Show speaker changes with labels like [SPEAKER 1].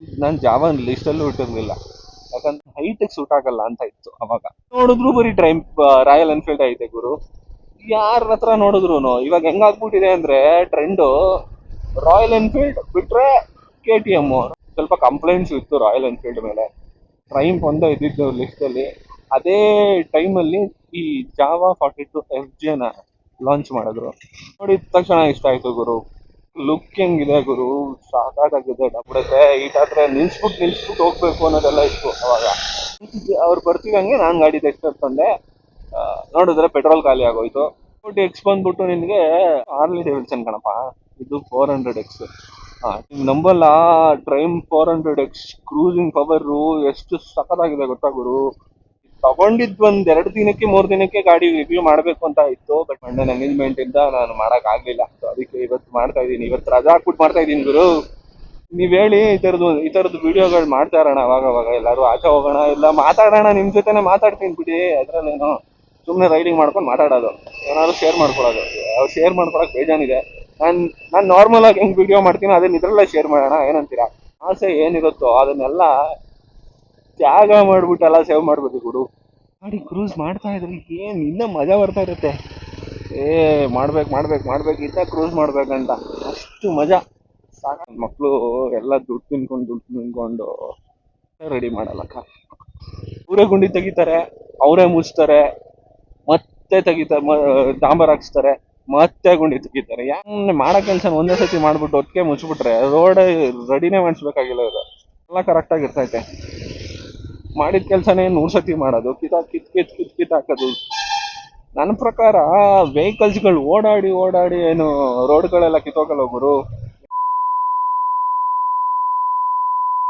[SPEAKER 1] ನಾನು ಜಾವ ಲಿಸ್ಟಲ್ಲೂ ಇಟ್ಟಿರ್ಲಿಲ್ಲ, ಯಾಕಂದ್ರೆ ಹೈಟಿಗೆ ಸೂಟ್ ಆಗಲ್ಲ ಅಂತ ಇತ್ತು ಅವಾಗ. ನೋಡಿದ್ರು ಬರೀ ರಾಯಲ್ ಎನ್ಫೀಲ್ಡ್ ಐತೆ ಗುರು. ಯಾರ ಹತ್ರ ನೋಡಿದ್ರು ಇವಾಗ ಹೆಂಗಾಗ್ಬಿಟ್ಟಿದೆ ಅಂದ್ರೆ ಟ್ರೆಂಡು, ರಾಯಲ್ ಎನ್ಫೀಲ್ಡ್ ಬಿಟ್ರೆ KTM. ಸ್ವಲ್ಪ ಕಂಪ್ಲೇಂಟ್ಸ್ ಇತ್ತು ರಾಯಲ್ ಎನ್ಫೀಲ್ಡ್ ಮೇಲೆ. ಟ್ರೈಂಪ್ ಒಂದೇ ಇದ್ದಿದ್ದು ಲಿಸ್ಟಲ್ಲಿ. ಅದೇ ಟೈಮಲ್ಲಿ ಈ ಜಾವಾ 42 FJ ಲಾಂಚ್ ಮಾಡಿದ್ರು. ನೋಡಿದ ತಕ್ಷಣ ಇಷ್ಟ ಆಯ್ತು ಗುರು. ಲುಕ್ ಹೆಂಗಿದೆ ಗುರು, ಸಾಕಾಗಿದೆ. ಡಬ್ಬಡತೆ ಈಟಾದ್ರೆ ನಿಲ್ಸ್ಬಿಟ್ಟು ಹೋಗ್ಬೇಕು ಅನ್ನೋದೆಲ್ಲ ಇತ್ತು ಅವಾಗ. ಅವ್ರು ಬರ್ತಿದಂಗೆ ನಾನು ಗಾಡಿ ತಂದೆ. ನೋಡಿದ್ರೆ ಪೆಟ್ರೋಲ್ ಖಾಲಿ ಆಗೋಯ್ತು. ಎಕ್ಸ್ ಬಂದ್ಬಿಟ್ಟು ನಿನ್ಗೆ ಹಾರ್ಲಿ ಡೇವಿಡ್ಸನ್ ಕಣಪ್ಪ, ಇದು 400X. ನಂಬಲ್ಲ, ಟ್ರೈಮ್ 400X ಕ್ರೂಸಿಂಗ್ ಪವರು ಎಷ್ಟು ಸಖತ್ತಾಗಿದೆ ಗೊತ್ತಾ ಗುರು. ತಗೊಂಡಿದ್ ಒಂದ್ 2 ದಿನಕ್ಕೆ 3 ದಿನಕ್ಕೆ ಗಾಡಿ ರಿವ್ಯೂ ಮಾಡ್ಬೇಕು ಅಂತ ಇತ್ತು, ಬಟ್ ಮಂಡನ್ ಎಂಗೇಜ್ಮೆಂಟ್ ಇಂದ ನಾನು ಮಾಡಕ್ ಆಗ್ಲಿಲ್ಲ. ಅದಕ್ಕೆ ಇವತ್ತು ಮಾಡ್ತಾ ಇದೀನಿ, ಇವತ್ತು ರಜಾ ಹಾಕ್ಬಿಟ್ಟು ಮಾಡ್ತಾ ಇದೀನಿ ಗುರು. ನೀವ್ ಹೇಳಿ, ಈ ತರದ್ದು ವಿಡಿಯೋಗಳು ಮಾಡ್ತಾ ಇರೋಣ ಅವಾಗ ಎಲ್ಲಾರು ಆಚೆ ಹೋಗೋಣ, ಇಲ್ಲ ಮಾತಾಡೋಣ. ನಿಮ್ ಜೊತೆನೆ ಮಾತಾಡ್ತೀನಿ ಬಿಡಿ, ಅದ್ರಲ್ಲೇನು. ಸುಮ್ಮನೆ ರೈಡಿಂಗ್ ಮಾಡ್ಕೊಂಡು ಮಾತಾಡೋದು, ಏನಾದ್ರು ಶೇರ್ ಮಾಡ್ಕೊಳ್ಳೋದು. ಶೇರ್ ಮಾಡ್ಕೊಳಕ್ ಬೇಜಾನಿದೆ. ನಾನ್ ನಾರ್ಮಲ್ ಆಗಿ ಹೆಂಗ್ ವಿಡಿಯೋ ಮಾಡ್ತೀನಿ ಅದನ್ನ ಇದ್ರಲ್ಲೇ ಶೇರ್ ಮಾಡೋಣ, ಏನಂತೀರಾ? ಆಸೆ ಏನಿರುತ್ತೋ ಅದನ್ನೆಲ್ಲ ತ್ಯಾಗ ಮಾಡ್ಬಿಟ್ಟೆಲ್ಲ ಸೇವ್ ಮಾಡ್ಬೇಕು ಗುರು. ಗಾಡಿ ಕ್ರೂಸ್ ಮಾಡ್ತಾ ಇದ್ರೆ ಏನ್ ಇನ್ನ ಮಜಾ ಬರ್ತಾ ಇರುತ್ತೆ. ಮಾಡ್ಬೇಕು ಇತ್ತ ಕ್ರೂಸ್ ಮಾಡ್ಬೇಕಂತ ಅಷ್ಟು ಮಜಾ. ಸಾಕ ಮಕ್ಕಳು ಎಲ್ಲ ದುಡ್ಡು ತಿನ್ಕೊಂಡು ರೆಡಿ ಮಾಡಲ್ಲ ಕಾರ್. ಅವರೇ ಗುಂಡಿ ತೆಗಿತಾರೆ, ಅವರೇ ಮುಚ್ತಾರೆ, ಮತ್ತೆ ತೆಗಿತಾರೆ, ಡಾಂಬರ್ ಹಾಕ್ಸ್ತಾರೆ, ಮತ್ತೆ ಗುಂಡಿ ತೆಗಿತಾರೆ. ಯಾಕೆ ಮಾಡೋ ಕೆಲಸ ಒಂದೇ ಸತಿ ಮಾಡ್ಬಿಟ್ಟು ಒಟ್ಟಿಗೆ ಮುಚ್ಬಿಟ್ರೆ ರೋಡ್ ರೆಡಿನೇ ಮಾಡಿಸ್ಬೇಕಾಗಿಲ್ಲ. ಇದು ಎಲ್ಲ ಕರೆಕ್ಟಾಗಿ ಇರ್ತೈತೆ. ಮಾಡಿದ ಕೆಲಸನೇ 100 ಸತಿ ಮಾಡೋದು, ಕಿತ್ತಾಕೋದು. ನನ್ನ ಪ್ರಕಾರ ವೆಹಿಕಲ್ಸ್ಗಳು ಓಡಾಡಿ ಏನು ರೋಡ್ಗಳೆಲ್ಲ ಕಿತ್ತೋಗಲ್ಲ ಗುರು.